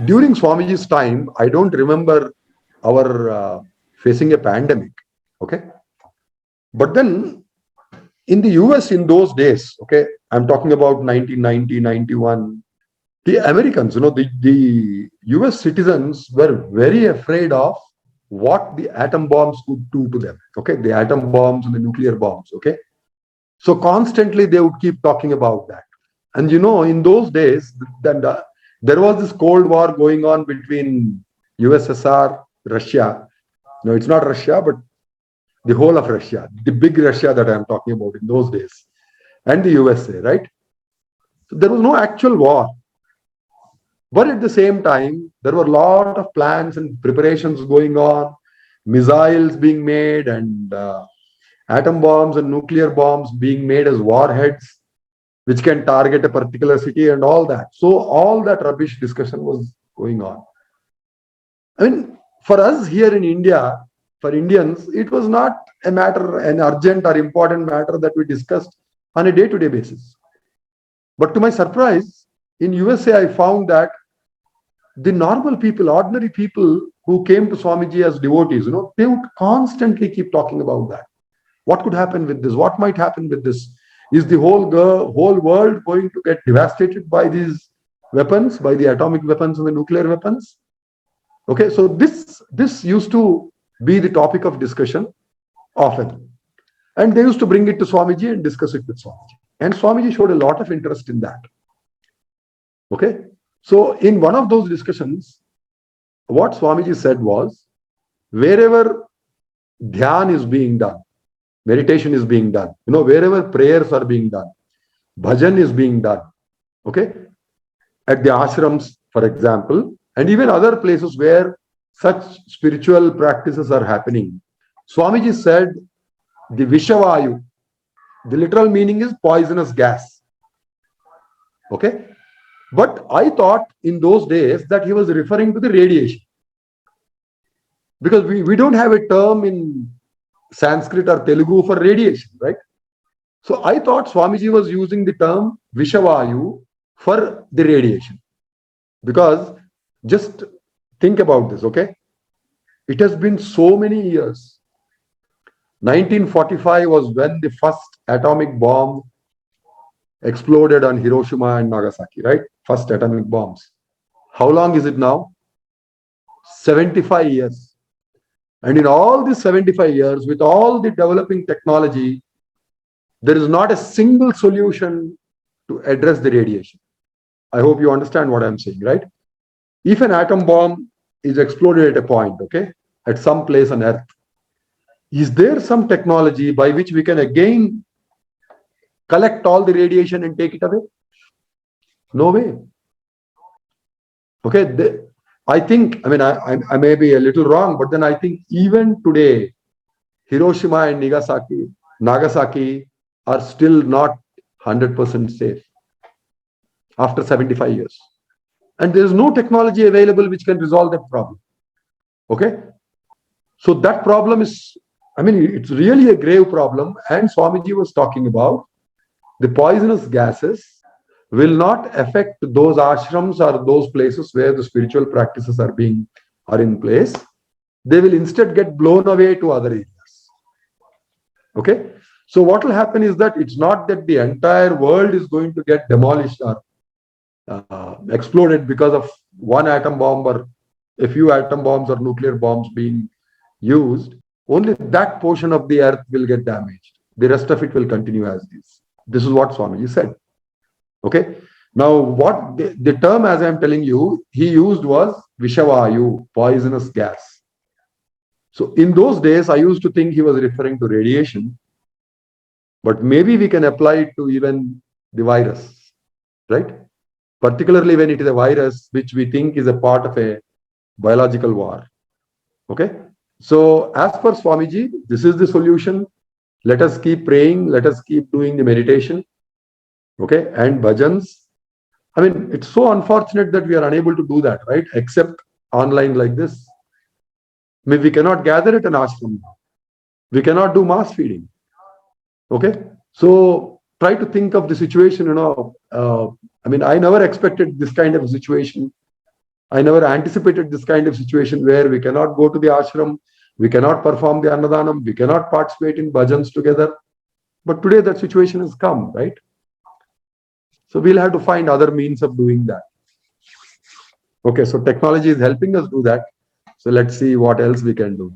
During Swamiji's time, I don't remember our facing a pandemic. Okay. But then in the US in those days, okay, I'm talking about 1990, 91, the Americans, the US citizens were very afraid of what the atom bombs could do to them. Okay. The atom bombs and the nuclear bombs. Okay. So constantly they would keep talking about that. And in those days, then there was this Cold War going on between USSR, Russia. No, it's not Russia, but the whole of Russia, the big Russia that I'm talking about in those days, and the USA, right? So there was no actual war. But at the same time, there were a lot of plans and preparations going on, missiles being made, and atom bombs and nuclear bombs being made as warheads, which can target a particular city and all that. So all that rubbish discussion was going on. I mean, for us here in India, for Indians, it was not a matter, an urgent or important matter that we discussed on a day-to-day basis. But to my surprise, in USA, I found that the normal people, ordinary people who came to Swamiji as devotees, they would constantly keep talking about that. What could happen with this? What might happen with this? Is the whole world going to get devastated by these weapons, by the atomic weapons and the nuclear weapons? Okay, so this used to be the topic of discussion often. And they used to bring it to Swamiji and discuss it with Swamiji. And Swamiji showed a lot of interest in that. Okay, so in one of those discussions, what Swamiji said was, wherever dhyan is being done, meditation is being done, wherever prayers are being done, bhajan is being done, okay, at the ashrams, for example, and even other places where such spiritual practices are happening, Swamiji said the Vishavayu, the literal meaning is poisonous gas. Okay. But I thought in those days that he was referring to the radiation. Because we don't have a term in Sanskrit or Telugu for radiation, right? So I thought Swamiji was using the term Vishavayu for the radiation. Because just think about this, okay? It has been so many years. 1945 was when the first atomic bomb exploded on Hiroshima and Nagasaki, right? First atomic bombs. How long is it now? 75 years. And in all these 75 years, with all the developing technology, there is not a single solution to address the radiation. I hope you understand what I'm saying, right? If an atom bomb is exploded at a point, okay, at some place on Earth, is there some technology by which we can again collect all the radiation and take it away? No way. Okay, I think, I may be a little wrong, but then I think even today, Hiroshima and Nagasaki are still not 100% safe after 75 years. And there is no technology available which can resolve that problem. Okay? So that problem is, it's really a grave problem. And Swamiji was talking about the poisonous gases will not affect those ashrams or those places where the spiritual practices are in place. They will instead get blown away to other areas. Okay? So what will happen is that it's not that the entire world is going to get demolished or exploded because of one atom bomb or a few atom bombs or nuclear bombs being used. Only that portion of the earth will get damaged. The rest of it will continue as is. This is what Swamiji said. Okay. Now, what the term, as I'm telling you, he used was Vishavayu, poisonous gas. So in those days, I used to think he was referring to radiation, but maybe we can apply it to even the virus, right? Particularly when it is a virus, which we think is a part of a biological war. Okay. So as per Swamiji, this is the solution. Let us keep praying. Let us keep doing the meditation. Okay. And bhajans. It's so unfortunate that we are unable to do that, right? Except online like this. We cannot gather at an ashram. We cannot do mass feeding. Okay. So try to think of the situation, I never expected this kind of situation I never anticipated this kind of situation where we cannot go to the ashram, we cannot perform the Annadanam, we cannot participate in bhajans together. But today that situation has come, right? So we'll have to find other means of doing that. Okay, so technology is helping us do that. So let's see what else we can do.